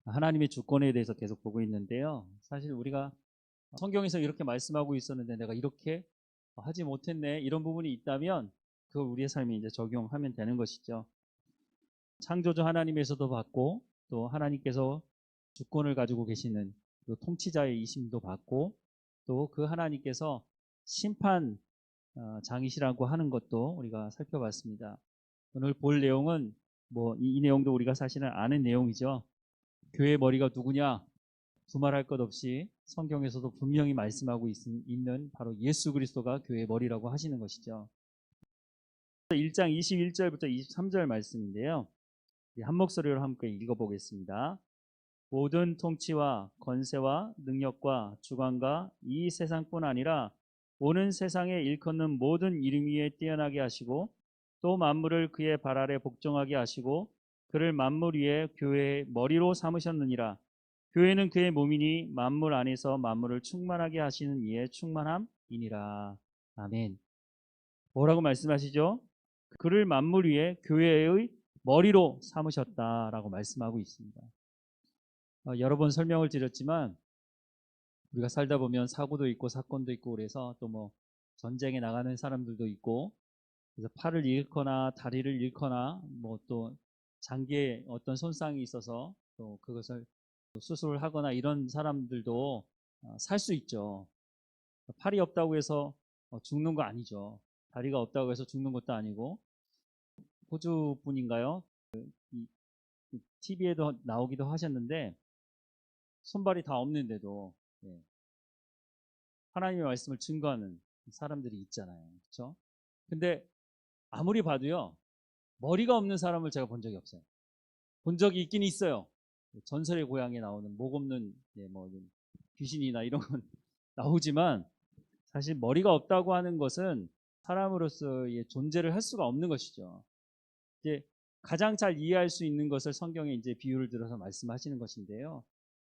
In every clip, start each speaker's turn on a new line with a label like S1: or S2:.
S1: 하나님의 주권에 대해서 계속 보고 있는데요. 사실 우리가 성경에서 이렇게 말씀하고 있었는데 내가 이렇게 하지 못했네, 이런 부분이 있다면 그걸 우리의 삶에 이제 적용하면 되는 것이죠. 창조주 하나님에서도 받고, 또 하나님께서 주권을 가지고 계시는 그 통치자의 이심도 받고, 또 그 하나님께서 심판 장이시라고 하는 것도 우리가 살펴봤습니다. 오늘 볼 내용은 이 내용도 우리가 사실은 아는 내용이죠. 교회의 머리가 누구냐? 두말할 것 없이 성경에서도 분명히 말씀하고 있는 바로 예수 그리스도가 교회의 머리라고 하시는 것이죠. 1장 21절부터 23절 말씀인데요. 한 목소리로 함께 읽어보겠습니다. 모든 통치와 권세와 능력과 주관과 이 세상뿐 아니라 오는 세상에 일컫는 모든 이름 위에 뛰어나게 하시고, 또 만물을 그의 발 아래 복종하게 하시고, 그를 만물 위에 교회의 머리로 삼으셨느니라. 교회는 그의 몸이니 만물 안에서 만물을 충만하게 하시는 이의 충만함이니라. 아멘. 뭐라고 말씀하시죠? 그를 만물 위에 교회의 머리로 삼으셨다라고 말씀하고 있습니다. 여러 번 설명을 드렸지만 우리가 살다 보면 사고도 있고 사건도 있고, 그래서 또 전쟁에 나가는 사람들도 있고, 그래서 팔을 잃거나 다리를 잃거나 또 장기에 어떤 손상이 있어서 또 그것을 수술을 하거나 이런 사람들도 살 수 있죠. 팔이 없다고 해서 죽는 거 아니죠. 다리가 없다고 해서 죽는 것도 아니고. 호주 분인가요? TV에도 나오기도 하셨는데 손발이 다 없는데도 하나님의 말씀을 증거하는 사람들이 있잖아요. 그렇죠? 근데 아무리 봐도요, 머리가 없는 사람을 제가 본 적이 없어요. 본 적이 있긴 있어요. 전설의 고향에 나오는 목 없는 귀신이나 이런 건 나오지만, 사실 머리가 없다고 하는 것은 사람으로서의 존재를 할 수가 없는 것이죠. 이제 가장 잘 이해할 수 있는 것을 성경에 이제 비유를 들어서 말씀하시는 것인데요.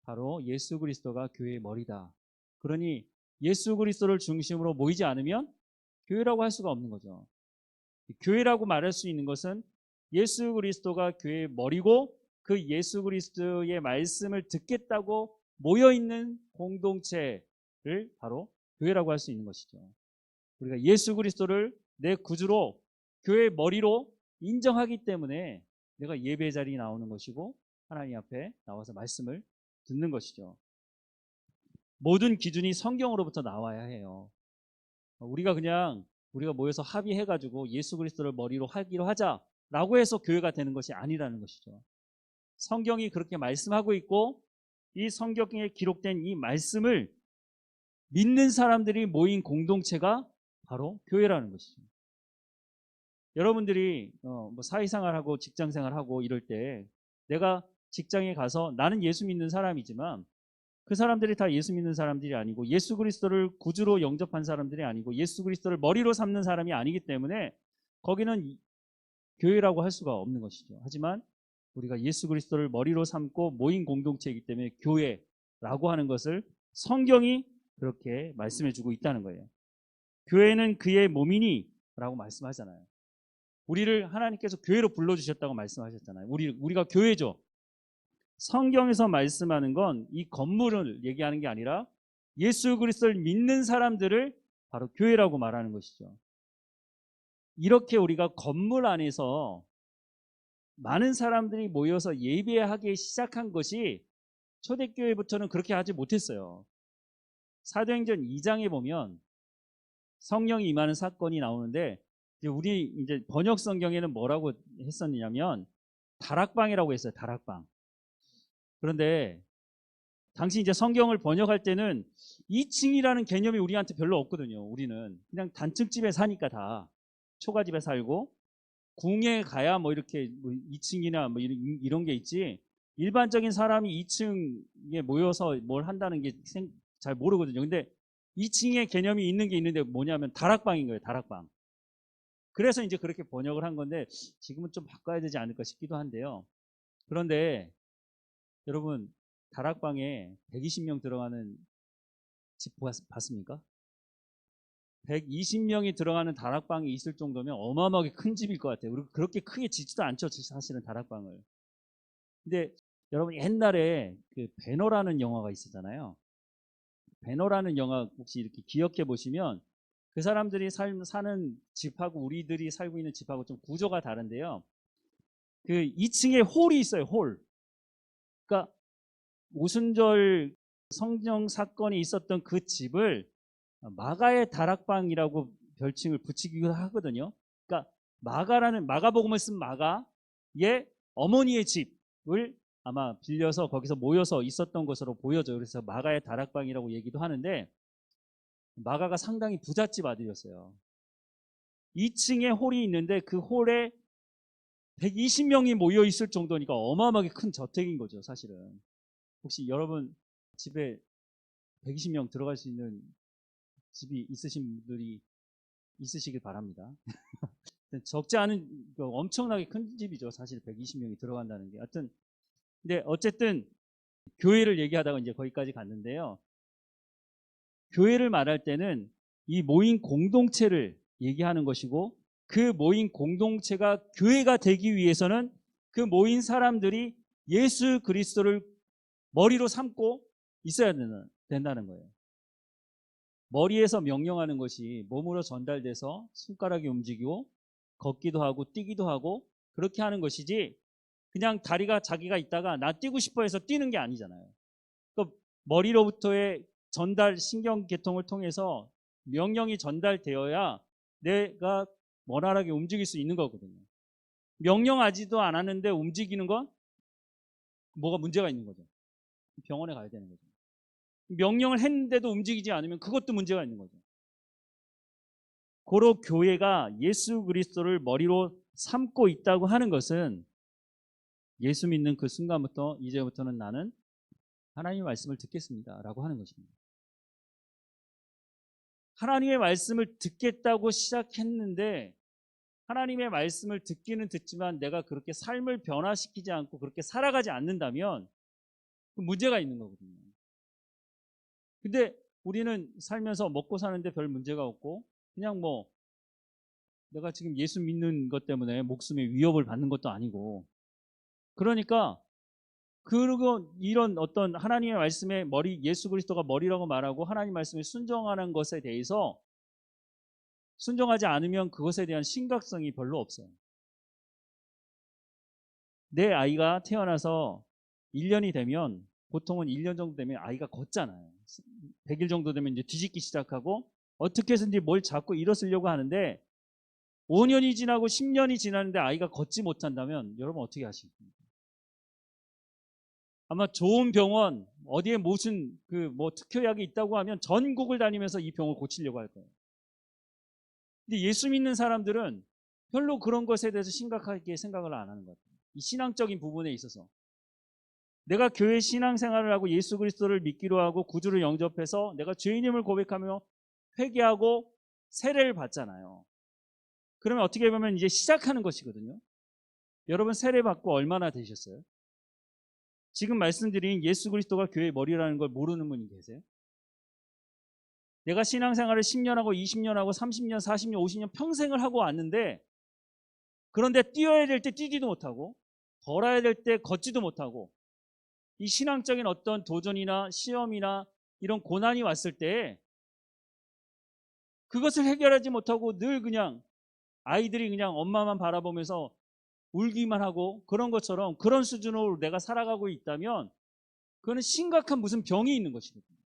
S1: 바로 예수 그리스도가 교회의 머리다. 그러니 예수 그리스도를 중심으로 모이지 않으면 교회라고 할 수가 없는 거죠. 교회라고 말할 수 있는 것은 예수 그리스도가 교회의 머리고, 그 예수 그리스도의 말씀을 듣겠다고 모여있는 공동체를 바로 교회라고 할 수 있는 것이죠. 우리가 예수 그리스도를 내 구주로, 교회의 머리로 인정하기 때문에 내가 예배 자리에 나오는 것이고, 하나님 앞에 나와서 말씀을 듣는 것이죠. 모든 기준이 성경으로부터 나와야 해요. 우리가 모여서 합의해가지고 예수 그리스도를 머리로 하기로 하자라고 해서 교회가 되는 것이 아니라는 것이죠. 성경이 그렇게 말씀하고 있고, 이 성경에 기록된 이 말씀을 믿는 사람들이 모인 공동체가 바로 교회라는 것이죠. 여러분들이 사회생활하고 직장생활하고 이럴 때, 내가 직장에 가서 나는 예수 믿는 사람이지만 그 사람들이 다 예수 믿는 사람들이 아니고, 예수 그리스도를 구주로 영접한 사람들이 아니고, 예수 그리스도를 머리로 삼는 사람이 아니기 때문에 거기는 교회라고 할 수가 없는 것이죠. 하지만 우리가 예수 그리스도를 머리로 삼고 모인 공동체이기 때문에 교회라고 하는 것을 성경이 그렇게 말씀해 주고 있다는 거예요. 교회는 그의 몸이니 라고 말씀하잖아요. 우리를 하나님께서 교회로 불러주셨다고 말씀하셨잖아요. 우리가 교회죠. 성경에서 말씀하는 건 이 건물을 얘기하는 게 아니라 예수 그리스도를 믿는 사람들을 바로 교회라고 말하는 것이죠. 이렇게 우리가 건물 안에서 많은 사람들이 모여서 예배하기 시작한 것이 초대교회부터는 그렇게 하지 못했어요. 사도행전 2장에 보면 성령이 임하는 사건이 나오는데, 우리 이제 번역 성경에는 뭐라고 했었냐면 다락방이라고 했어요. 다락방. 그런데 당시 이제 성경을 번역할 때는 2층이라는 개념이 우리한테 별로 없거든요. 우리는 그냥 단층집에 사니까, 다 초가집에 살고, 궁에 가야 이렇게 2층이나 이런 게 있지, 일반적인 사람이 2층에 모여서 뭘 한다는 게 잘 모르거든요. 근데 2층의 개념이 있는 게 있는데 뭐냐면 다락방인 거예요. 다락방. 그래서 이제 그렇게 번역을 한 건데, 지금은 좀 바꿔야 되지 않을까 싶기도 한데요. 그런데 여러분, 다락방에 120명 들어가는 집 봤습니까? 120명이 들어가는 다락방이 있을 정도면 어마어마하게 큰 집일 것 같아요. 그리고 그렇게 크게 짓지도 않죠, 사실은 다락방을. 근데 여러분 옛날에 그 배너라는 영화가 있었잖아요. 배너라는 영화 혹시 이렇게 기억해 보시면 그 사람들이 사는 집하고 우리들이 살고 있는 집하고 좀 구조가 다른데요. 그 2층에 홀이 있어요. 홀. 그러니까 오순절 성령 사건이 있었던 그 집을 마가의 다락방이라고 별칭을 붙이기도 하거든요. 그러니까 마가복음을 쓴 마가의 어머니의 집을 아마 빌려서 거기서 모여서 있었던 것으로 보여져요. 그래서 마가의 다락방이라고 얘기도 하는데 마가가 상당히 부잣집 아들이었어요. 2층에 홀이 있는데 그 홀에 120명이 모여 있을 정도니까 어마어마하게 큰 저택인 거죠, 사실은. 혹시 여러분 집에 120명 들어갈 수 있는 집이 있으신 분들이 있으시길 바랍니다. 적지 않은 엄청나게 큰 집이죠. 사실 120명이 들어간다는 게. 하여튼 근데 어쨌든 교회를 얘기하다가 이제 거기까지 갔는데요. 교회를 말할 때는 이 모인 공동체를 얘기하는 것이고 그 모인 공동체가 교회가 되기 위해서는 그 모인 사람들이 예수 그리스도를 머리로 삼고 있어야 된다는 거예요. 머리에서 명령하는 것이 몸으로 전달돼서 손가락이 움직이고 걷기도 하고 뛰기도 하고 그렇게 하는 것이지 그냥 다리가 자기가 있다가 나 뛰고 싶어 해서 뛰는 게 아니잖아요. 그러니까 머리로부터의 전달 신경계통을 통해서 명령이 전달되어야 내가 원활하게 움직일 수 있는 거거든요. 명령하지도 않았는데 움직이는 건 뭐가 문제가 있는 거죠. 병원에 가야 되는 거죠. 명령을 했는데도 움직이지 않으면 그것도 문제가 있는 거죠. 고로 교회가 예수 그리스도를 머리로 삼고 있다고 하는 것은 예수 믿는 그 순간부터 이제부터는 나는 하나님의 말씀을 듣겠습니다 라고 하는 것입니다. 하나님의 말씀을 듣겠다고 시작했는데 하나님의 말씀을 듣기는 듣지만 내가 그렇게 삶을 변화시키지 않고 그렇게 살아가지 않는다면 문제가 있는 거거든요. 근데 우리는 살면서 먹고 사는데 별 문제가 없고 그냥 뭐 내가 지금 예수 믿는 것 때문에 목숨에 위협을 받는 것도 아니고 그러니까 그리고 이런 어떤 하나님의 말씀에 예수 그리스도가 머리라고 말하고 하나님 말씀에 순종하는 것에 대해서 순종하지 않으면 그것에 대한 심각성이 별로 없어요. 내 아이가 태어나서 1년이 되면 보통은 1년 정도 되면 아이가 걷잖아요. 100일 정도 되면 이제 뒤집기 시작하고 어떻게 해서든지 뭘 잡고 일어서려고 하는데 5년이 지나고 10년이 지났는데 아이가 걷지 못한다면 여러분 어떻게 하십니까? 아마 좋은 병원 어디에 무슨 특효약이 있다고 하면 전국을 다니면서 이 병을 고치려고 할 거예요. 근데 예수 믿는 사람들은 별로 그런 것에 대해서 심각하게 생각을 안 하는 것 같아요. 이 신앙적인 부분에 있어서 내가 교회 신앙생활을 하고 예수 그리스도를 믿기로 하고 구주를 영접해서 내가 죄인임을 고백하며 회개하고 세례를 받잖아요. 그러면 어떻게 보면 이제 시작하는 것이거든요. 여러분 세례 받고 얼마나 되셨어요? 지금 말씀드린 예수 그리스도가 교회의 머리라는 걸 모르는 분이 계세요? 내가 신앙생활을 10년 하고 20년 하고 30년, 40년, 50년 평생을 하고 왔는데 그런데 뛰어야 될 때 뛰지도 못하고 걸어야 될 때 걷지도 못하고 이 신앙적인 어떤 도전이나 시험이나 이런 고난이 왔을 때 그것을 해결하지 못하고 늘 그냥 아이들이 그냥 엄마만 바라보면서 울기만 하고 그런 것처럼 그런 수준으로 내가 살아가고 있다면 그거는 심각한 무슨 병이 있는 것이거든요.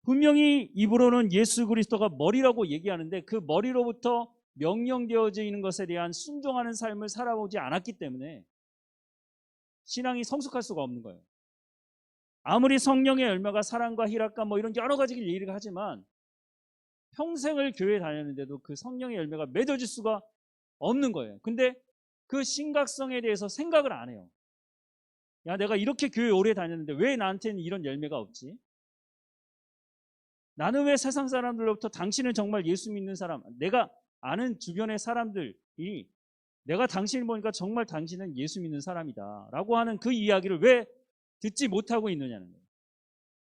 S1: 분명히 입으로는 예수 그리스도가 머리라고 얘기하는데 그 머리로부터 명령되어져 있는 것에 대한 순종하는 삶을 살아보지 않았기 때문에 신앙이 성숙할 수가 없는 거예요. 아무리 성령의 열매가 사랑과 희락과 이런 여러 가지 얘기를 하지만 평생을 교회 다녔는데도 그 성령의 열매가 맺어질 수가 없는 거예요. 근데 그 심각성에 대해서 생각을 안 해요. 야, 내가 이렇게 교회 오래 다녔는데 왜 나한테는 이런 열매가 없지? 나는 왜 세상 사람들로부터 당신은 정말 예수 믿는 사람, 내가 아는 주변의 사람들이 내가 당신을 보니까 정말 당신은 예수 믿는 사람이다 라고 하는 그 이야기를 왜 듣지 못하고 있느냐는 거예요.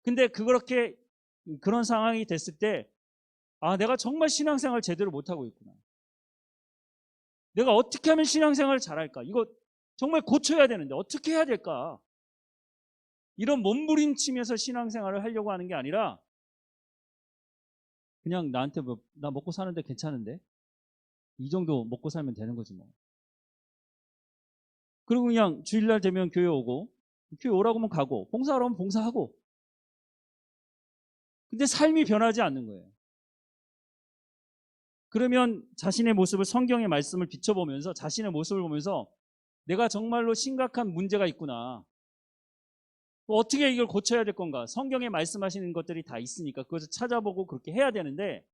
S1: 근데 그런 상황이 됐을 때 내가 정말 신앙생활 제대로 못하고 있구나. 내가 어떻게 하면 신앙생활을 잘할까? 이거 정말 고쳐야 되는데 어떻게 해야 될까? 이런 몸부림치면서 신앙생활을 하려고 하는 게 아니라 그냥 나한테 나 먹고 사는데 괜찮은데 이 정도 먹고 살면 되는 거지 뭐. 그리고 그냥 주일날 되면 교회 오고 교회 오라고 하면 가고 봉사하라고 하면 봉사하고 근데 삶이 변하지 않는 거예요. 그러면 자신의 모습을 성경의 말씀을 비춰보면서 자신의 모습을 보면서 내가 정말로 심각한 문제가 있구나. 어떻게 이걸 고쳐야 될 건가? 성경에 말씀하시는 것들이 다 있으니까 그것을 찾아보고 그렇게 해야 되는데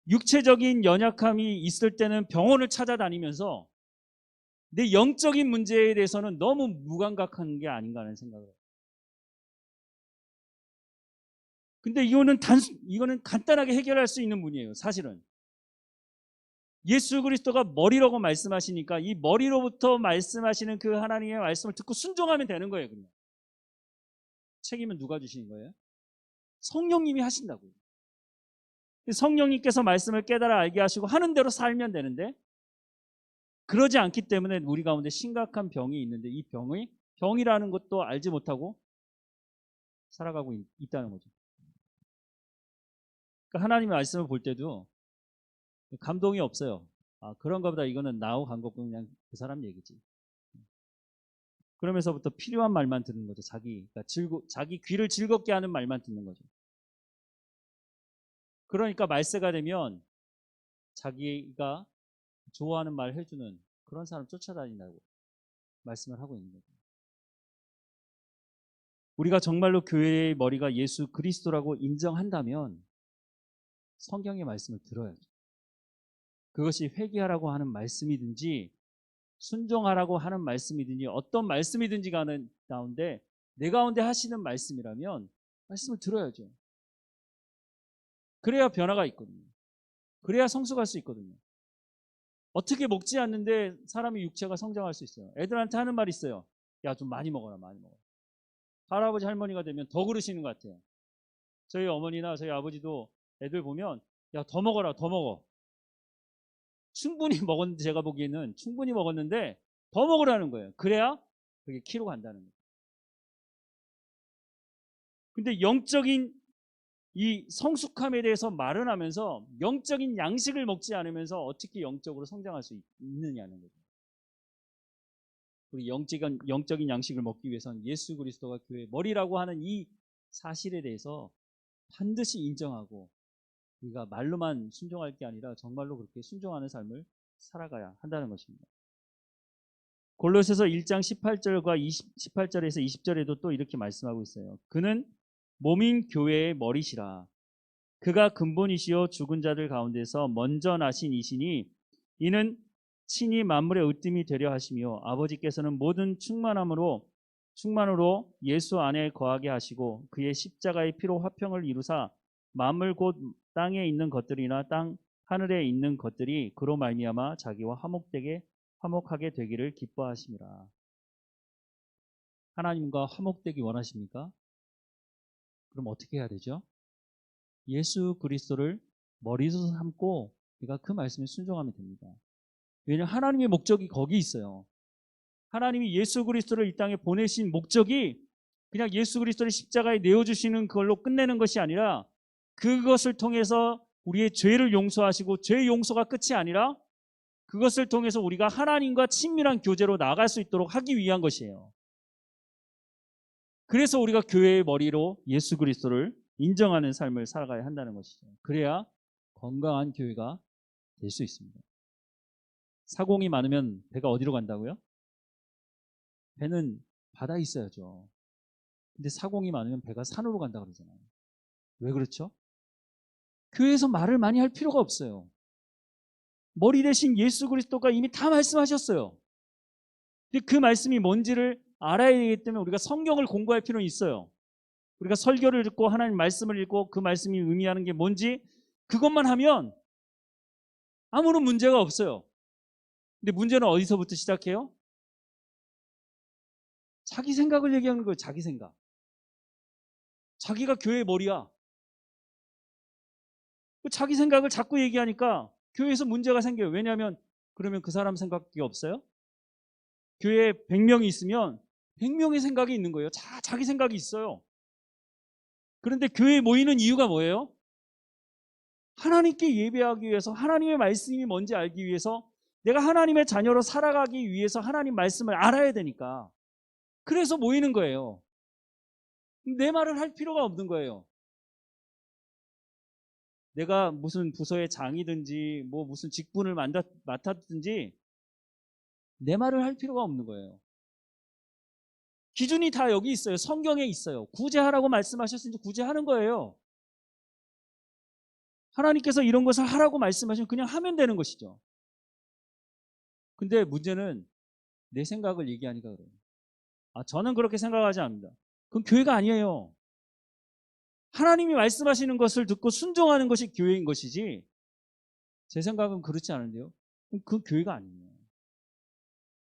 S1: 육체적인 연약함이 있을 때는 병원을 찾아다니면서 내 영적인 문제에 대해서는 너무 무감각한 게 아닌가 하는 생각을 해요. 근데 이거는 간단하게 해결할 수 있는 문제예요, 사실은. 예수 그리스도가 머리라고 말씀하시니까 이 머리로부터 말씀하시는 그 하나님의 말씀을 듣고 순종하면 되는 거예요, 그냥. 책임은 누가 주시는 거예요? 성령님이 하신다고요. 성령님께서 말씀을 깨달아 알게 하시고 하는 대로 살면 되는데 그러지 않기 때문에 우리 가운데 심각한 병이 있는데 이 병이 병이라는 것도 알지 못하고 살아가고 있다는 거죠. 그러니까 하나님의 말씀을 볼 때도 감동이 없어요. 아, 그런가 보다 이거는 나하고 간 거고 그냥 그 사람 얘기지. 그러면서부터 필요한 말만 듣는 거죠. 그러니까 자기 귀를 즐겁게 하는 말만 듣는 거죠. 그러니까 말세가 되면 자기가 좋아하는 말 해주는 그런 사람 쫓아다닌다고 말씀을 하고 있는 거죠. 우리가 정말로 교회의 머리가 예수 그리스도라고 인정한다면 성경의 말씀을 들어야죠. 그것이 회개하라고 하는 말씀이든지 순종하라고 하는 말씀이든지 어떤 말씀이든지 가운데 내 가운데 하시는 말씀이라면 말씀을 들어야죠. 그래야 변화가 있거든요. 그래야 성숙할 수 있거든요. 어떻게 먹지 않는데 사람의 육체가 성장할 수 있어요. 애들한테 하는 말이 있어요. 야, 좀 많이 먹어라, 많이 먹어라. 할아버지 할머니가 되면 더 그러시는 것 같아요. 저희 어머니나 저희 아버지도 애들 보면 야, 더 먹어라, 더 먹어. 충분히 먹었는데 제가 보기에는 충분히 먹었는데 더 먹으라는 거예요. 그래야 그게 키로 간다는 거예요. 근데 영적인 이 성숙함에 대해서 말은 하면서 영적인 양식을 먹지 않으면서 어떻게 영적으로 성장할 수 있느냐는 거죠. 우리 영적인 양식을 먹기 위해서는 예수 그리스도가 교회의 머리라고 하는 이 사실에 대해서 반드시 인정하고 우리가 말로만 순종할 게 아니라 정말로 그렇게 순종하는 삶을 살아가야 한다는 것입니다. 골로새서 1장 18절과 18절에서 20절에도 또 이렇게 말씀하고 있어요. 그는 몸인 교회의 머리시라. 그가 근본이시요 죽은 자들 가운데서 먼저 나신 이시니 이는 친히 만물의 으뜸이 되려 하시며 아버지께서는 모든 충만으로 예수 안에 거하게 하시고 그의 십자가의 피로 화평을 이루사 만물 곧 땅에 있는 것들이나 땅 하늘에 있는 것들이 그로 말미암아 자기와 화목하게 되기를 기뻐하심이라. 하나님과 화목되기 원하십니까? 그럼 어떻게 해야 되죠? 예수 그리스도를 머리로 삼고 우리가 그 말씀에 순종하면 됩니다. 왜냐하면 하나님의 목적이 거기 있어요. 하나님이 예수 그리스도를 이 땅에 보내신 목적이 그냥 예수 그리스도를 십자가에 내어주시는 그걸로 끝내는 것이 아니라 그것을 통해서 우리의 죄를 용서하시고 죄 용서가 끝이 아니라 그것을 통해서 우리가 하나님과 친밀한 교제로 나아갈 수 있도록 하기 위한 것이에요. 그래서 우리가 교회의 머리로 예수 그리스도를 인정하는 삶을 살아가야 한다는 것이죠. 그래야 건강한 교회가 될 수 있습니다. 사공이 많으면 배가 어디로 간다고요? 배는 바다에 있어야죠. 근데 사공이 많으면 배가 산으로 간다 그러잖아요. 왜 그렇죠? 교회에서 말을 많이 할 필요가 없어요. 머리 대신 예수 그리스도가 이미 다 말씀하셨어요. 근데 그 말씀이 뭔지를 알아야 되기 때문에 우리가 성경을 공부할 필요는 있어요. 우리가 설교를 듣고 하나님 말씀을 읽고 그 말씀이 의미하는 게 뭔지 그것만 하면 아무런 문제가 없어요. 근데 문제는 어디서부터 시작해요? 자기 생각을 얘기하는 거예요. 자기 생각. 자기가 교회의 머리야. 자기 생각을 자꾸 얘기하니까 교회에서 문제가 생겨요. 왜냐하면 그러면 그 사람 생각이 없어요? 교회에 100명이 있으면 100명의 생각이 있는 거예요. 자기 생각이 있어요. 그런데 교회에 모이는 이유가 뭐예요? 하나님께 예배하기 위해서, 하나님의 말씀이 뭔지 알기 위해서, 내가 하나님의 자녀로 살아가기 위해서 하나님 말씀을 알아야 되니까. 그래서 모이는 거예요. 내 말을 할 필요가 없는 거예요. 내가 무슨 부서의 장이든지 뭐 무슨 직분을 맡았든지 내 말을 할 필요가 없는 거예요. 기준이 다 여기 있어요. 성경에 있어요. 구제하라고 말씀하셨으니 구제하는 거예요. 하나님께서 이런 것을 하라고 말씀하시면 그냥 하면 되는 것이죠. 근데 문제는 내 생각을 얘기하니까 그래요. 저는 그렇게 생각하지 않습니다. 그건 교회가 아니에요. 하나님이 말씀하시는 것을 듣고 순종하는 것이 교회인 것이지, 제 생각은 그렇지 않은데요. 그건 교회가 아니에요.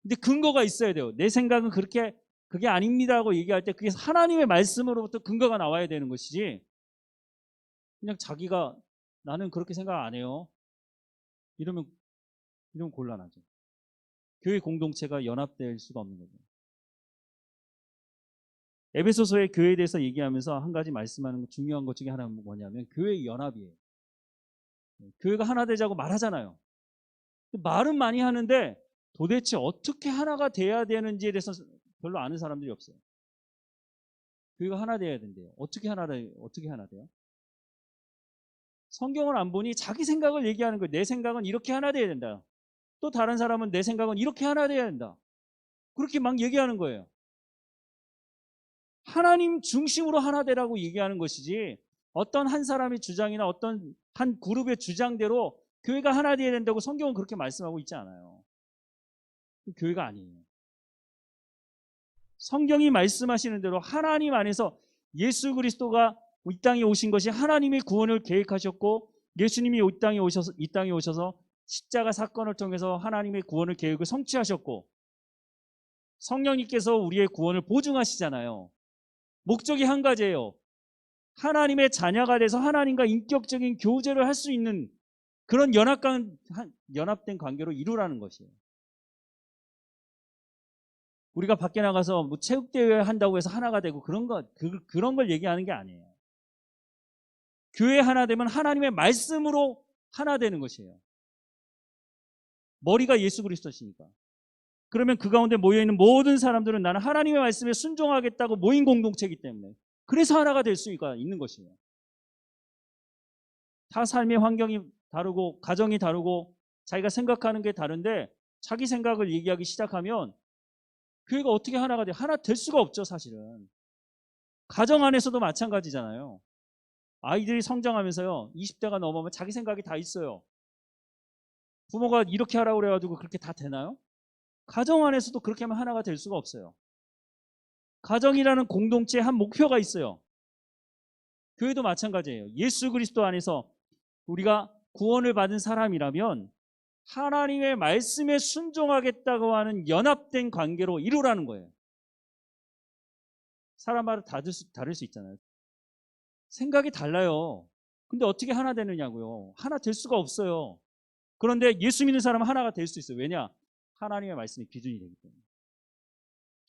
S1: 근데 근거가 있어야 돼요. 내 생각은 그게 아닙니다라고 얘기할 때 그게 하나님의 말씀으로부터 근거가 나와야 되는 것이지, 그냥 자기가 나는 그렇게 생각 안 해요. 이러면 곤란하죠. 교회 공동체가 연합될 수가 없는 거죠. 에베소서의 교회에 대해서 얘기하면서 한 가지 말씀하는 거, 중요한 것 중에 하나는 뭐냐면 교회의 연합이에요. 교회가 하나 되자고 말하잖아요. 말은 많이 하는데 도대체 어떻게 하나가 돼야 되는지에 대해서 별로 아는 사람들이 없어요. 교회가 하나 돼야 된대요. 어떻게 하나 돼요? 성경을 안 보니 자기 생각을 얘기하는 거예요. 내 생각은 이렇게 하나 돼야 된다. 또 다른 사람은 내 생각은 이렇게 하나 돼야 된다. 그렇게 막 얘기하는 거예요. 하나님 중심으로 하나 되라고 얘기하는 것이지, 어떤 한 사람의 주장이나 어떤 한 그룹의 주장대로 교회가 하나 돼야 된다고 성경은 그렇게 말씀하고 있지 않아요. 교회가 아니에요. 성경이 말씀하시는 대로 하나님 안에서 예수 그리스도가 이 땅에 오신 것이 하나님의 구원을 계획하셨고, 예수님이 이 땅에 오셔서 십자가 사건을 통해서 하나님의 구원을 계획을 성취하셨고, 성령님께서 우리의 구원을 보증하시잖아요. 목적이 한 가지예요. 하나님의 자녀가 돼서 하나님과 인격적인 교제를 할 수 있는 그런 연합된 관계로 이루라는 것이에요. 우리가 밖에 나가서 뭐 체육대회 한다고 해서 하나가 되고 그런 걸 얘기하는 게 아니에요. 교회 하나 되면 하나님의 말씀으로 하나 되는 것이에요. 머리가 예수 그리스도시니까. 그러면 그 가운데 모여있는 모든 사람들은 나는 하나님의 말씀에 순종하겠다고 모인 공동체이기 때문에, 그래서 하나가 될 수가 있는 것이에요. 다 삶의 환경이 다르고 가정이 다르고 자기가 생각하는 게 다른데 자기 생각을 얘기하기 시작하면 교회가 어떻게 하나가 돼? 하나 될 수가 없죠, 사실은. 가정 안에서도 마찬가지잖아요. 아이들이 성장하면서요, 20대가 넘으면 자기 생각이 다 있어요. 부모가 이렇게 하라고 그래가지고 그렇게 다 되나요? 가정 안에서도 그렇게 하면 하나가 될 수가 없어요. 가정이라는 공동체에 한 목표가 있어요. 교회도 마찬가지예요. 예수 그리스도 안에서 우리가 구원을 받은 사람이라면 하나님의 말씀에 순종하겠다고 하는 연합된 관계로 이루라는 거예요. 사람마다 다를 수 있잖아요. 생각이 달라요. 근데 어떻게 하나 되느냐고요. 하나 될 수가 없어요. 그런데 예수 믿는 사람은 하나가 될 수 있어요. 왜냐? 하나님의 말씀이 기준이 되기 때문에.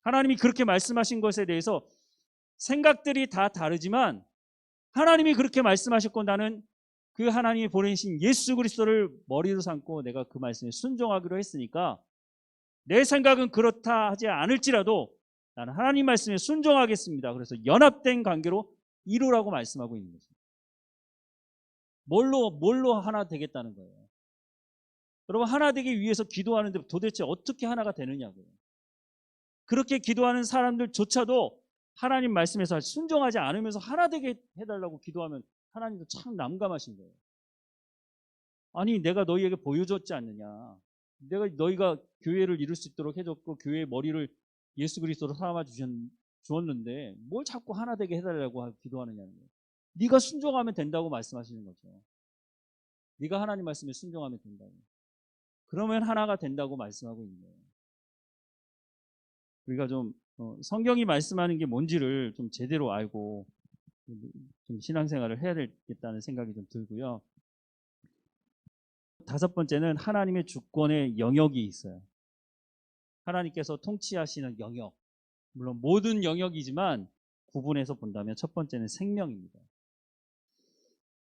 S1: 하나님이 그렇게 말씀하신 것에 대해서 생각들이 다 다르지만 하나님이 그렇게 말씀하셨고, 나는 그 하나님이 보내신 예수 그리스도를 머리로 삼고 내가 그 말씀에 순종하기로 했으니까, 내 생각은 그렇다 하지 않을지라도 나는 하나님 말씀에 순종하겠습니다. 그래서 연합된 관계로 이루라고 말씀하고 있는 거죠. 뭘로 하나 되겠다는 거예요. 여러분, 하나 되기 위해서 기도하는데 도대체 어떻게 하나가 되느냐고요. 그렇게 기도하는 사람들조차도 하나님 말씀에서 순종하지 않으면서 하나 되게 해달라고 기도하면 하나님도 참 난감하신 거예요. 아니, 내가 너희에게 보여줬지 않느냐. 너희가 교회를 이룰 수 있도록 해줬고 교회의 머리를 예수 그리스도로 삼아 주었는데 뭘 자꾸 하나 되게 해달라고 기도하느냐는 거예요. 네가 순종하면 된다고 말씀하시는 거죠. 네가 하나님 말씀에 순종하면 된다고. 그러면 하나가 된다고 말씀하고 있는 거예요. 우리가 좀 성경이 말씀하는 게 뭔지를 좀 제대로 알고 좀 신앙생활을 해야 되겠다는 생각이 좀 들고요. 다섯 번째는 하나님의 주권의 영역이 있어요. 하나님께서 통치하시는 영역, 물론 모든 영역이지만 구분해서 본다면 첫 번째는 생명입니다.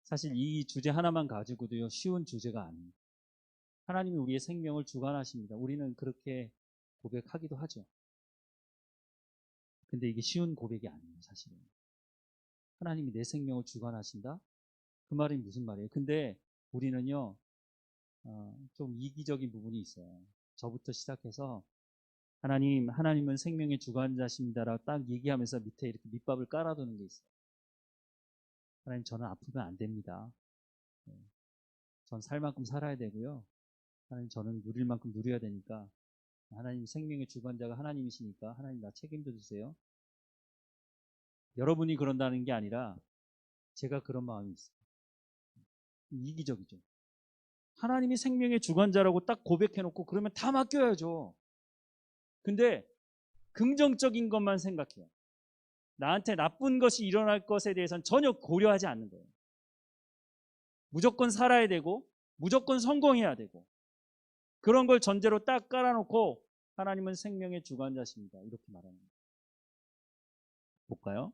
S1: 사실 이 주제 하나만 가지고도요, 쉬운 주제가 아닙니다. 하나님이 우리의 생명을 주관하십니다. 우리는 그렇게 고백하기도 하죠. 근데 이게 쉬운 고백이 아니에요, 사실은. 하나님이 내 생명을 주관하신다? 그 말이 무슨 말이에요? 근데 우리는요, 좀 이기적인 부분이 있어요. 저부터 시작해서 하나님은 생명의 주관자십니다라고 딱 얘기하면서 밑에 이렇게 밑밥을 깔아두는 게 있어요. 하나님, 저는 아프면 안 됩니다. 전 살 만큼 살아야 되고요. 하나님, 저는 누릴 만큼 누려야 되니까 하나님 생명의 주관자가 하나님이시니까 하나님 나 책임져 주세요. 여러분이 그런다는 게 아니라 제가 그런 마음이 있어요. 이기적이죠. 하나님이 생명의 주관자라고 딱 고백해놓고 그러면 다 맡겨야죠. 근데 긍정적인 것만 생각해요. 나한테 나쁜 것이 일어날 것에 대해서는 전혀 고려하지 않는 거예요. 무조건 살아야 되고 무조건 성공해야 되고 그런 걸 전제로 딱 깔아놓고 하나님은 생명의 주관자십니다. 이렇게 말하는 거예요. 볼까요?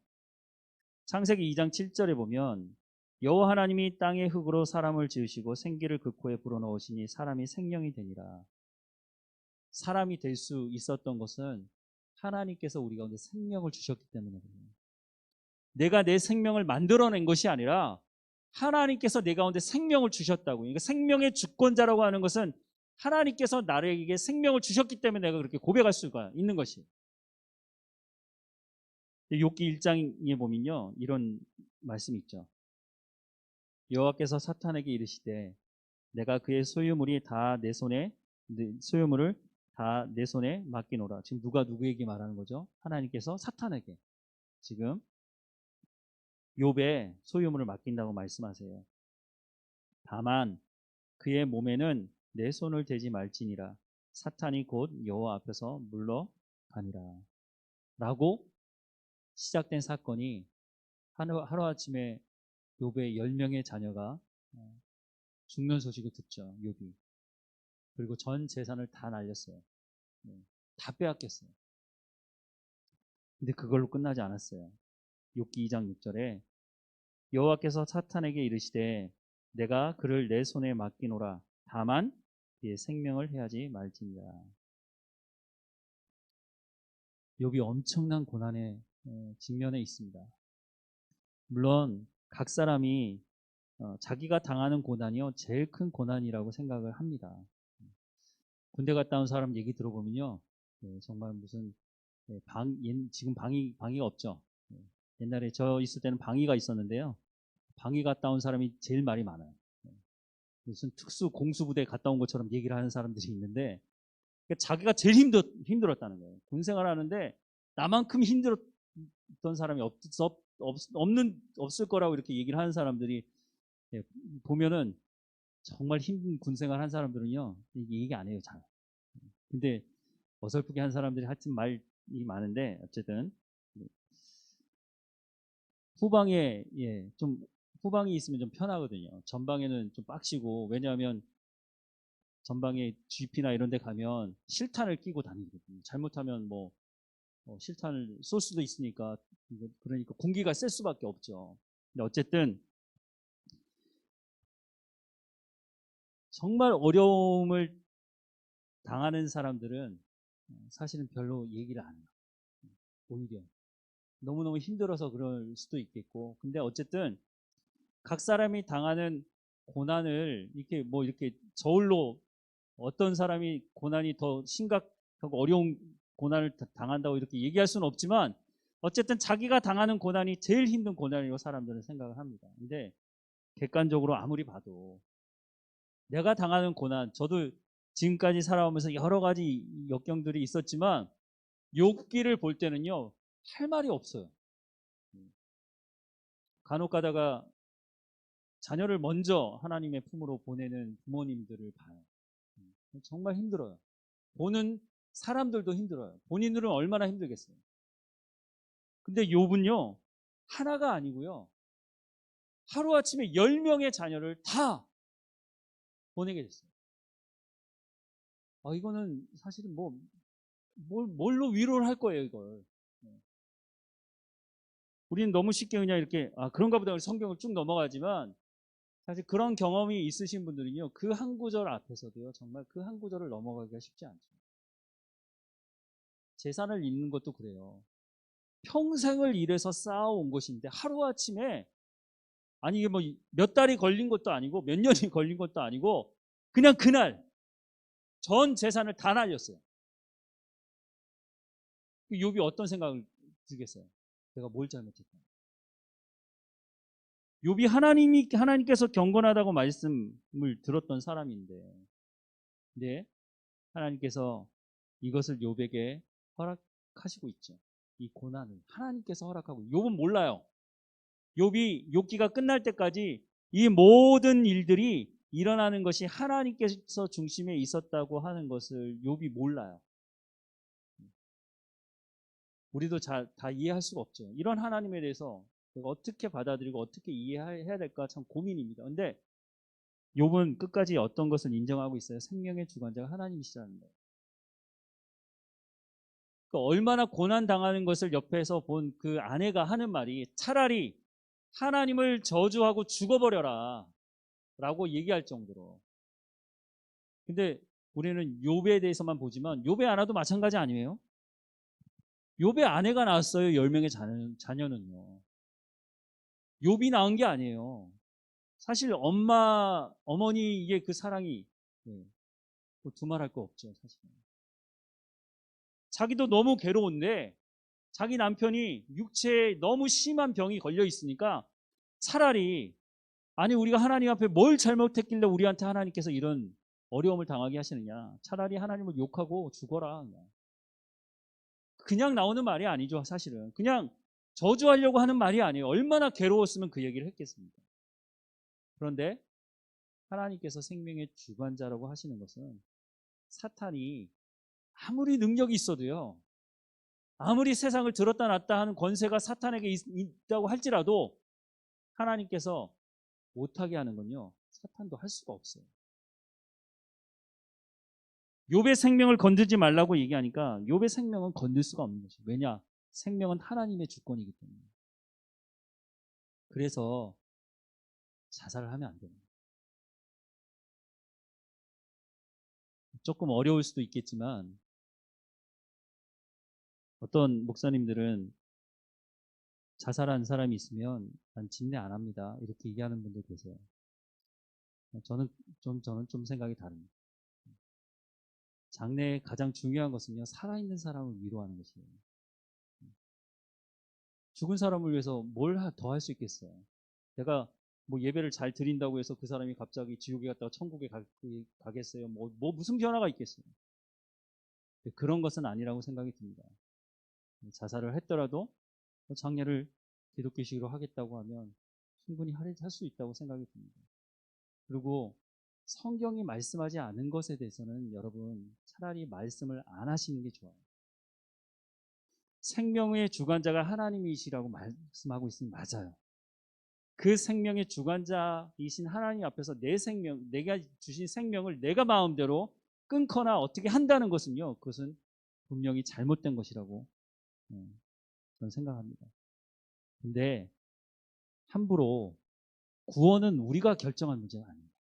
S1: 창세기 2장 7절에 보면 여호와 하나님이 땅의 흙으로 사람을 지으시고 생기를 그 코에 불어넣으시니 사람이 생명이 되니라. 사람이 될 수 있었던 것은 하나님께서 우리 가운데 생명을 주셨기 때문에 그래요. 내가 내 생명을 만들어낸 것이 아니라 하나님께서 내 가운데 생명을 주셨다고. 그러니까 생명의 주권자라고 하는 것은 하나님께서 나에게 생명을 주셨기 때문에 내가 그렇게 고백할 수가 있는 것이에요. 욥기 1장에 보면요, 이런 말씀이 있죠. 여호와께서 사탄에게 이르시되 내가 그의 소유물을 다 내 손에 맡기노라. 지금 누가 누구에게 말하는 거죠? 하나님께서 사탄에게 지금 욥의 소유물을 맡긴다고 말씀하세요. 다만 그의 몸에는 내 손을 대지 말지니라. 사탄이 곧 여호와 앞에서 물러가니라. 라고 시작된 사건이 하루아침에 욥의 10명의 자녀가 죽는 소식을 듣죠. 욥이. 그리고 전 재산을 다 날렸어요. 다 빼앗겼어요. 근데 그걸로 끝나지 않았어요. 욥기 2장 6절에 여호와께서 사탄에게 이르시되 내가 그를 내 손에 맡기노라. 다만 그의 생명을 해하지 말지니라. 욥이 엄청난 고난에 직면해 있습니다. 물론 각 사람이 자기가 당하는 고난이요 제일 큰 고난이라고 생각을 합니다. 군대 갔다 온 사람 얘기 들어보면요, 정말 무슨 지금 방위가 없죠. 옛날에 저 있을 때는 방위가 있었는데요. 방위 갔다 온 사람이 제일 말이 많아요. 무슨 특수 공수부대 갔다 온 것처럼 얘기를 하는 사람들이 있는데 그러니까 자기가 제일 힘들었다는 거예요. 군 생활하는데 나만큼 힘들었던 사람이 없을 거라고 이렇게 얘기를 하는 사람들이 보면은 정말 힘든 군 생활 한 사람들은요 얘기 안 해요 잘. 근데 어설프게 한 사람들이 하여튼 말이 많은데 어쨌든 후방에 좀 후방이 있으면 좀 편하거든요. 전방에는 좀 빡시고 왜냐하면 전방에 GP나 이런 데 가면 실탄을 끼고 다니거든요. 잘못하면 실탄을 쏠 수도 있으니까 그러니까 공기가 셀 수밖에 없죠. 근데 어쨌든 정말 어려움을 당하는 사람들은 사실은 별로 얘기를 안 해요. 오히려 너무너무 힘들어서 그럴 수도 있겠고 근데 어쨌든 각 사람이 당하는 고난을 이렇게 저울로 어떤 사람이 고난이 더 심각하고 어려운 고난을 당한다고 이렇게 얘기할 수는 없지만 어쨌든 자기가 당하는 고난이 제일 힘든 고난이라고 사람들은 생각을 합니다. 근데 객관적으로 아무리 봐도 내가 당하는 고난, 저도 지금까지 살아오면서 여러 가지 역경들이 있었지만 욥기를 볼 때는요 할 말이 없어요. 간혹 가다가 자녀를 먼저 하나님의 품으로 보내는 부모님들을 봐요. 정말 힘들어요. 보는 사람들도 힘들어요. 본인들은 얼마나 힘들겠어요. 근데 욥은요 하나가 아니고요 하루아침에 10명의 자녀를 다 보내게 됐어요. 이거는 사실은 뭘로 위로를 할 거예요, 이걸. 우리는 너무 쉽게 그냥 이렇게, 그런가 보다 성경을 쭉 넘어가지만, 사실 그런 경험이 있으신 분들은요, 그 한 구절 앞에서도요, 정말 그 한 구절을 넘어가기가 쉽지 않죠. 재산을 잇는 것도 그래요. 평생을 일해서 쌓아온 것인데, 하루아침에, 아니, 이게 뭐 몇 달이 걸린 것도 아니고, 몇 년이 걸린 것도 아니고, 그냥 그날, 전 재산을 다 날렸어요. 욥이 어떤 생각을 들겠어요? 내가 뭘 잘못했다. 욥이 하나님께서 경건하다고 말씀을 들었던 사람인데, 네, 하나님께서 이것을 욥에게 허락하시고 있죠. 이 고난을 하나님께서 허락하고, 욥은 몰라요. 욥이 욥기가 끝날 때까지 이 모든 일들이 일어나는 것이 하나님께서 중심에 있었다고 하는 것을 욥이 몰라요. 우리도 다 이해할 수가 없죠. 이런 하나님에 대해서 어떻게 받아들이고 어떻게 이해해야 될까 참 고민입니다. 근데 욥은 끝까지 어떤 것을 인정하고 있어요? 생명의 주관자가 하나님이시라는 거예요. 그러니까 얼마나 고난 당하는 것을 옆에서 본 그 아내가 하는 말이 차라리 하나님을 저주하고 죽어버려라 라고 얘기할 정도로. 근데 우리는 욥에 대해서만 보지만 욥의 아내도 마찬가지 아니에요? 욥의 아내가 낳았어요. 10명의 자녀는요. 욥이 낳은 게 아니에요. 사실 어머니의 그 사랑이, 네, 뭐 두말할 거 없죠, 사실. 자기도 너무 괴로운데 자기 남편이 육체에 너무 심한 병이 걸려 있으니까 차라리, 아니 우리가 하나님 앞에 뭘 잘못했길래 우리한테 하나님께서 이런 어려움을 당하게 하시느냐, 차라리 하나님을 욕하고 죽어라. 그냥 나오는 말이 아니죠. 사실은 그냥 저주하려고 하는 말이 아니에요. 얼마나 괴로웠으면 그 얘기를 했겠습니까? 그런데 하나님께서 생명의 주관자라고 하시는 것은 사탄이 아무리 능력이 있어도요, 아무리 세상을 들었다 놨다 하는 권세가 사탄에게 있다고 할지라도 하나님께서 못하게 하는 건요, 사탄도 할 수가 없어요. 욥의 생명을 건들지 말라고 얘기하니까 욥의 생명은 건들 수가 없는 것이죠. 왜냐? 생명은 하나님의 주권이기 때문에. 그래서 자살을 하면 안 됩니다. 조금 어려울 수도 있겠지만 어떤 목사님들은 자살한 사람이 있으면 난 진례 안 합니다, 이렇게 얘기하는 분들 계세요. 저는 좀 생각이 다릅니다. 장래의 가장 중요한 것은요, 살아있는 사람을 위로하는 것이에요. 죽은 사람을 위해서 뭘 더 할 수 있겠어요? 내가 뭐 예배를 잘 드린다고 해서 그 사람이 갑자기 지옥에 갔다가 천국에 가겠어요? 무슨 변화가 있겠어요? 그런 것은 아니라고 생각이 듭니다. 자살을 했더라도 장례를 기독교식으로 하겠다고 하면 충분히 할 수 있다고 생각이 듭니다. 그리고 성경이 말씀하지 않은 것에 대해서는 여러분 차라리 말씀을 안 하시는 게 좋아요. 생명의 주관자가 하나님이시라고 말씀하고 있으니 맞아요. 그 생명의 주관자이신 하나님 앞에서 내 생명, 내가 주신 생명을 내가 마음대로 끊거나 어떻게 한다는 것은요, 그것은 분명히 잘못된 것이라고 저는 생각합니다. 근데 함부로 구원은 우리가 결정할 문제가 아닙니다.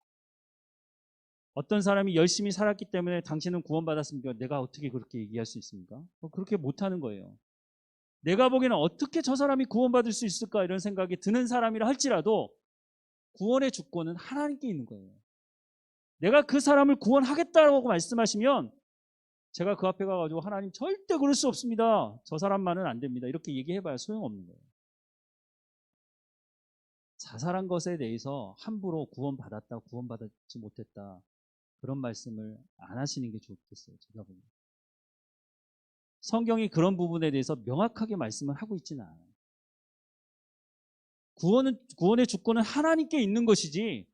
S1: 어떤 사람이 열심히 살았기 때문에 당신은 구원받았습니까? 내가 어떻게 그렇게 얘기할 수 있습니까? 그렇게 못하는 거예요. 내가 보기에는 어떻게 저 사람이 구원받을 수 있을까 이런 생각이 드는 사람이라 할지라도 구원의 주권은 하나님께 있는 거예요. 내가 그 사람을 구원하겠다고 말씀하시면 제가 그 앞에 가가지고 하나님 절대 그럴 수 없습니다, 저 사람만은 안 됩니다, 이렇게 얘기해봐야 소용없는 거예요. 자살한 것에 대해서 함부로 구원받았다, 구원받지 못했다 그런 말씀을 안 하시는 게 좋겠어요. 제가 보기엔. 성경이 그런 부분에 대해서 명확하게 말씀을 하고 있지는 않아요. 구원의 주권은 하나님께 있는 것이지,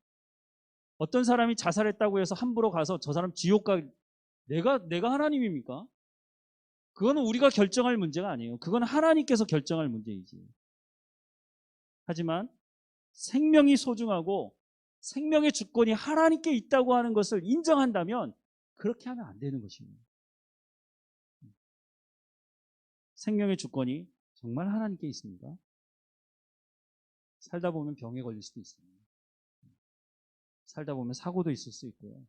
S1: 어떤 사람이 자살했다고 해서 함부로 가서 저 사람 지옥 내가 하나님입니까? 그거는 우리가 결정할 문제가 아니에요. 그건 하나님께서 결정할 문제이지. 하지만 생명이 소중하고 생명의 주권이 하나님께 있다고 하는 것을 인정한다면 그렇게 하면 안 되는 것입니다. 생명의 주권이 정말 하나님께 있습니다. 살다 보면 병에 걸릴 수도 있어요. 살다 보면 사고도 있을 수 있고요.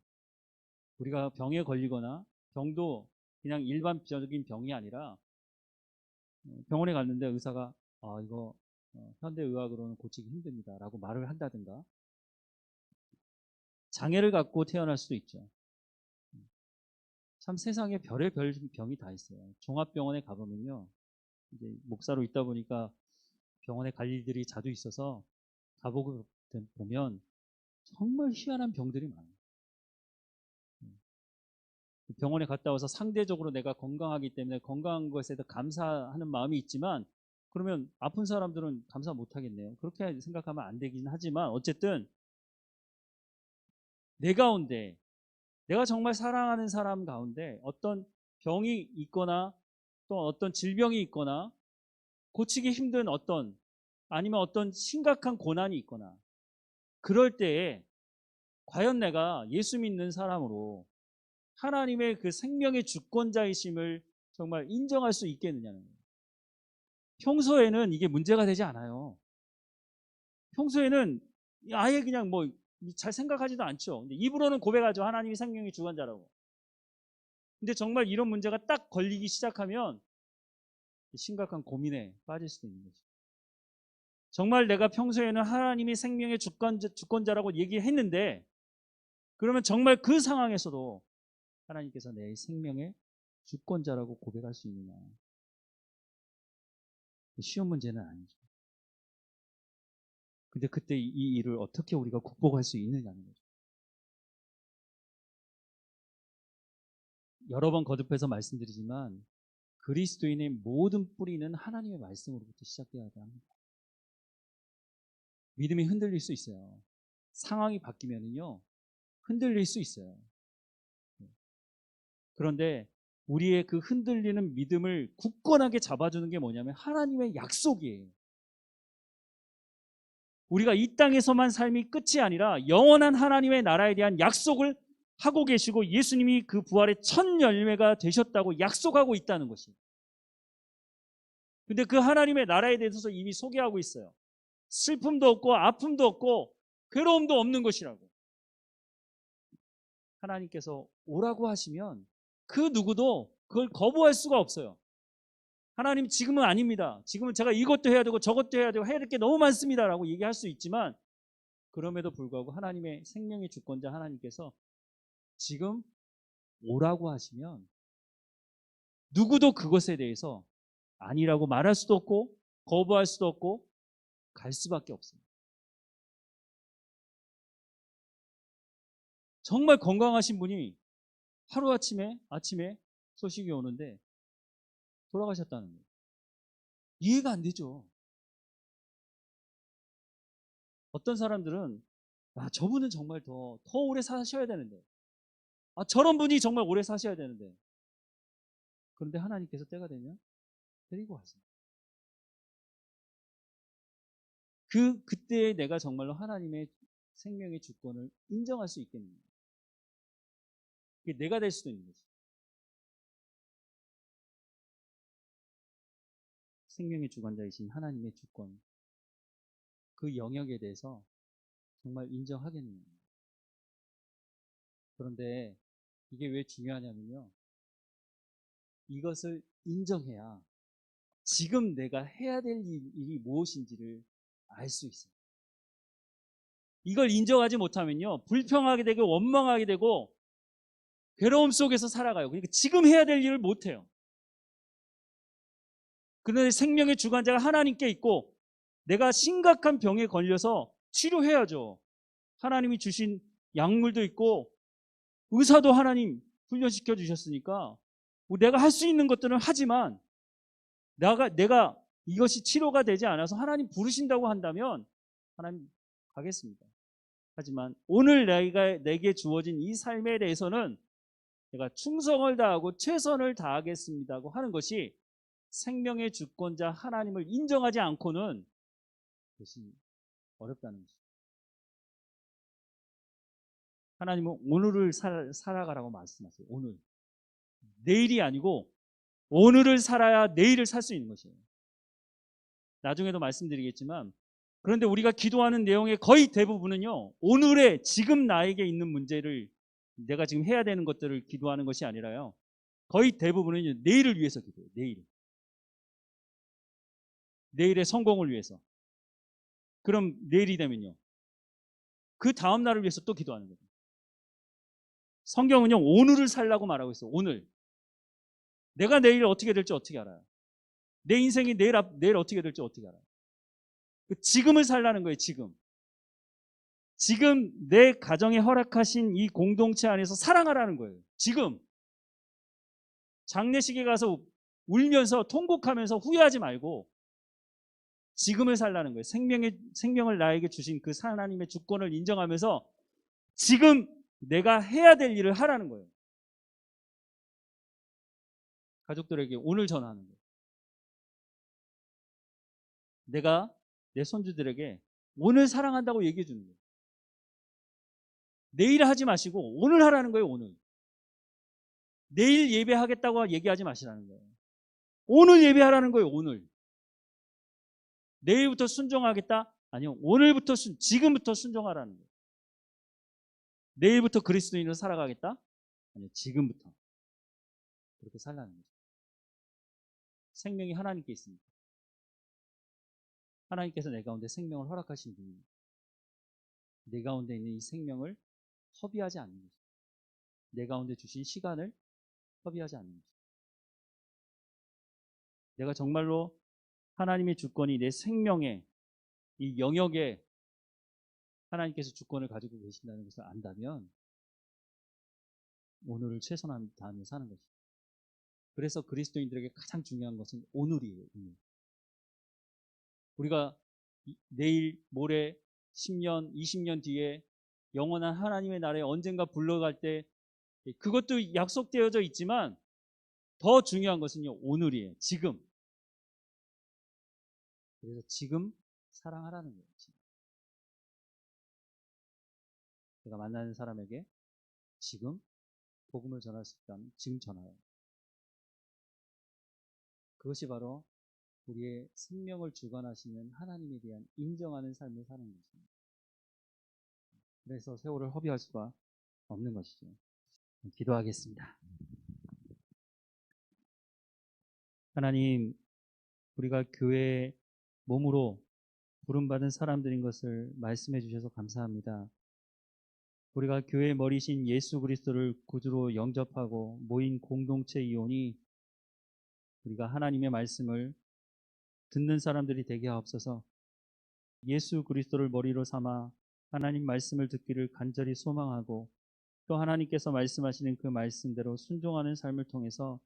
S1: 우리가 병에 걸리거나 병도 그냥 일반적인 병이 아니라 병원에 갔는데 의사가 이거 현대의학으로는 고치기 힘듭니다 라고 말을 한다든가 장애를 갖고 태어날 수도 있죠. 참 세상에 별의별 병이 다 있어요. 종합병원에 가보면요. 이제 목사로 있다 보니까 병원에 갈 일들이 자주 있어서 가보고 보면 정말 희한한 병들이 많아요. 병원에 갔다 와서 상대적으로 내가 건강하기 때문에 건강한 것에 대해 감사하는 마음이 있지만 그러면 아픈 사람들은 감사 못 하겠네요. 그렇게 생각하면 안 되긴 하지만 어쨌든 내 가운데 내가 정말 사랑하는 사람 가운데 어떤 병이 있거나 또 어떤 질병이 있거나 고치기 힘든 아니면 어떤 심각한 고난이 있거나 그럴 때에 과연 내가 예수 믿는 사람으로 하나님의 그 생명의 주권자이심을 정말 인정할 수 있겠느냐는 거예요. 평소에는 이게 문제가 되지 않아요. 평소에는 아예 그냥 뭐 잘 생각하지도 않죠. 근데 입으로는 고백하죠. 하나님이 생명의 주권자라고. 근데 정말 이런 문제가 딱 걸리기 시작하면 심각한 고민에 빠질 수도 있는 거죠. 정말 내가 평소에는 하나님이 생명의 주권자라고 얘기했는데 그러면 정말 그 상황에서도 하나님께서 내 생명의 주권자라고 고백할 수 있느냐. 쉬운 문제는 아니죠. 근데 그때 이 일을 어떻게 우리가 극복할 수 있느냐는 거죠. 여러 번 거듭해서 말씀드리지만 그리스도인의 모든 뿌리는 하나님의 말씀으로부터 시작되어야 합니다. 믿음이 흔들릴 수 있어요. 상황이 바뀌면은요 흔들릴 수 있어요. 그런데 우리의 그 흔들리는 믿음을 굳건하게 잡아주는 게 뭐냐면 하나님의 약속이에요. 우리가 이 땅에서만 삶이 끝이 아니라 영원한 하나님의 나라에 대한 약속을 하고 계시고 예수님이 그 부활의 첫 열매가 되셨다고 약속하고 있다는 것이에요. 근데 그 하나님의 나라에 대해서 이미 소개하고 있어요. 슬픔도 없고 아픔도 없고 괴로움도 없는 것이라고. 하나님께서 오라고 하시면 그 누구도 그걸 거부할 수가 없어요. 하나님 지금은 아닙니다. 지금은 제가 이것도 해야 되고 저것도 해야 되고 해야 될 게 너무 많습니다 라고 얘기할 수 있지만 그럼에도 불구하고 하나님의 생명의 주권자 하나님께서 지금 오라고 하시면 누구도 그것에 대해서 아니라고 말할 수도 없고 거부할 수도 없고 갈 수밖에 없습니다. 정말 건강하신 분이 하루아침에 소식이 오는데 돌아가셨다는 거예요. 이해가 안 되죠. 어떤 사람들은 저분은 정말 더 오래 사셔야 되는데 저런 분이 정말 오래 사셔야 되는데 그런데 하나님께서 때가 되면 데리고 가세요. 그때에 내가 정말로 하나님의 생명의 주권을 인정할 수 있겠는가. 그게 내가 될 수도 있는 거지. 생명의 주관자이신 하나님의 주권 그 영역에 대해서 정말 인정하겠느냐. 그런데 이게 왜 중요하냐면요. 이것을 인정해야 지금 내가 해야 될 일이 무엇인지를 알 수 있어요. 이걸 인정하지 못하면요. 불평하게 되고 원망하게 되고 괴로움 속에서 살아가요. 그러니까 지금 해야 될 일을 못해요. 그런데 생명의 주관자가 하나님께 있고 내가 심각한 병에 걸려서 치료해야죠. 하나님이 주신 약물도 있고 의사도 하나님 훈련시켜 주셨으니까 내가 할 수 있는 것들은 하지만 내가 이것이 치료가 되지 않아서 하나님 부르신다고 한다면 하나님 가겠습니다. 하지만 오늘 내게 주어진 이 삶에 대해서는 내가 충성을 다하고 최선을 다하겠습니다고 하는 것이 생명의 주권자 하나님을 인정하지 않고는 그것이 어렵다는 것입니다. 하나님은 오늘을 살아가라고 말씀하세요. 오늘. 내일이 아니고 오늘을 살아야 내일을 살 수 있는 것이에요. 나중에도 말씀드리겠지만, 그런데 우리가 기도하는 내용의 거의 대부분은요, 오늘의 지금 나에게 있는 문제를, 내가 지금 해야 되는 것들을 기도하는 것이 아니라요, 거의 대부분은 내일을 위해서 기도해요. 내일의 성공을 위해서. 그럼 내일이 되면요, 그 다음 날을 위해서 또 기도하는 거예요. 성경은요, 오늘을 살라고 말하고 있어요. 오늘. 내가 내일 어떻게 될지 어떻게 알아요? 내 인생이 내일 어떻게 될지 어떻게 알아요? 지금을 살라는 거예요. 지금 내 가정에 허락하신 이 공동체 안에서 사랑하라는 거예요. 지금. 장례식에 가서 울면서 통곡하면서 후회하지 말고 지금을 살라는 거예요. 생명을 나에게 주신 그 하나님의 주권을 인정하면서 지금 내가 해야 될 일을 하라는 거예요. 가족들에게 오늘 전하는 거예요. 내가 내 손주들에게 오늘 사랑한다고 얘기해 주는 거예요. 내일 하지 마시고 오늘 하라는 거예요. 오늘. 내일 예배하겠다고 얘기하지 마시라는 거예요. 오늘 예배하라는 거예요. 오늘. 내일부터 순종하겠다? 아니요. 오늘부터 지금부터 순종하라는 거예요. 내일부터 그리스도인으로 살아가겠다? 아니요. 지금부터. 그렇게 살라는 거죠. 생명이 하나님께 있습니다. 하나님께서 내 가운데 생명을 허락하신 분입니다. 내 가운데 있는 이 생명을 허비하지 않는 거죠. 내 가운데 주신 시간을 허비하지 않는 거죠. 내가 정말로 하나님의 주권이 내 생명의 이 영역에 하나님께서 주권을 가지고 계신다는 것을 안다면 오늘을 최선을 다하며 사는 것이죠. 그래서 그리스도인들에게 가장 중요한 것은 오늘이에요. 오늘. 우리가 내일, 모레, 10년, 20년 뒤에 영원한 하나님의 나라에 언젠가 불러갈 때 그것도 약속되어져 있지만 더 중요한 것은요, 오늘이에요. 지금. 그래서 지금 사랑하라는 거예요. 지금. 내가 만나는 사람에게 지금 복음을 전할 수 있다면 지금 전하라. 그것이 바로 우리의 생명을 주관하시는 하나님에 대한 인정하는 삶을 사는 것입니다. 그래서 세월을 허비할 수가 없는 것이죠. 기도하겠습니다. 하나님, 우리가 교회의 몸으로 부름받은 사람들인 것을 말씀해 주셔서 감사합니다. 우리가 교회의 머리신 예수 그리스도를 구주로 영접하고 모인 공동체 이온이 우리가 하나님의 말씀을 듣는 사람들이 되게 하옵소서. 예수 그리스도를 머리로 삼아 하나님 말씀을 듣기를 간절히 소망하고 또 하나님께서 말씀하시는 그 말씀대로 순종하는 삶을 통해서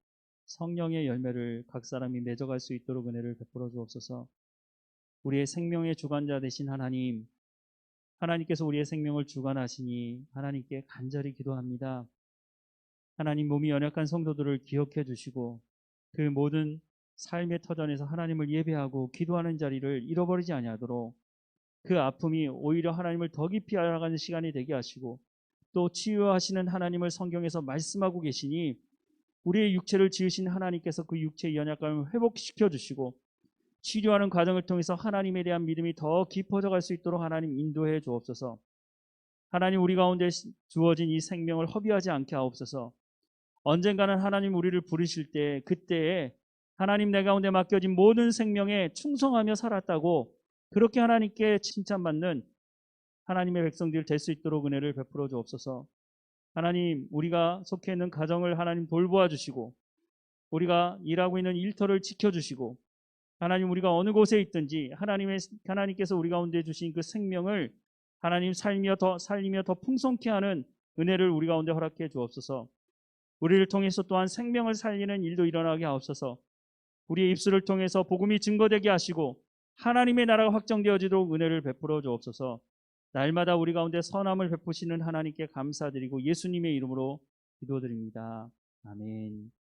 S1: 성령의 열매를 각 사람이 맺어갈 수 있도록 은혜를 베풀어 주옵소서. 우리의 생명의 주관자 되신 하나님, 하나님께서 우리의 생명을 주관하시니 하나님께 간절히 기도합니다. 하나님, 몸이 연약한 성도들을 기억해 주시고 그 모든 삶의 터전에서 하나님을 예배하고 기도하는 자리를 잃어버리지 아니하도록 그 아픔이 오히려 하나님을 더 깊이 알아가는 시간이 되게 하시고 또 치유하시는 하나님을 성경에서 말씀하고 계시니 우리의 육체를 지으신 하나님께서 그 육체의 연약감을 회복시켜 주시고 치료하는 과정을 통해서 하나님에 대한 믿음이 더 깊어져 갈 수 있도록 하나님 인도해 주옵소서. 하나님, 우리 가운데 주어진 이 생명을 허비하지 않게 하옵소서. 언젠가는 하나님 우리를 부르실 때 그때에 하나님 내 가운데 맡겨진 모든 생명에 충성하며 살았다고 그렇게 하나님께 칭찬받는 하나님의 백성들 될 수 있도록 은혜를 베풀어 주옵소서. 하나님, 우리가 속해 있는 가정을 하나님 돌보아 주시고 우리가 일하고 있는 일터를 지켜주시고 하나님, 우리가 어느 곳에 있든지 하나님께서 우리 가운데 주신 그 생명을 하나님 살리며 더 풍성케 하는 은혜를 우리 가운데 허락해 주옵소서. 우리를 통해서 또한 생명을 살리는 일도 일어나게 하옵소서. 우리의 입술을 통해서 복음이 증거되게 하시고 하나님의 나라가 확정되어지도록 은혜를 베풀어 주옵소서. 날마다 우리 가운데 선함을 베푸시는 하나님께 감사드리고 예수님의 이름으로 기도드립니다. 아멘.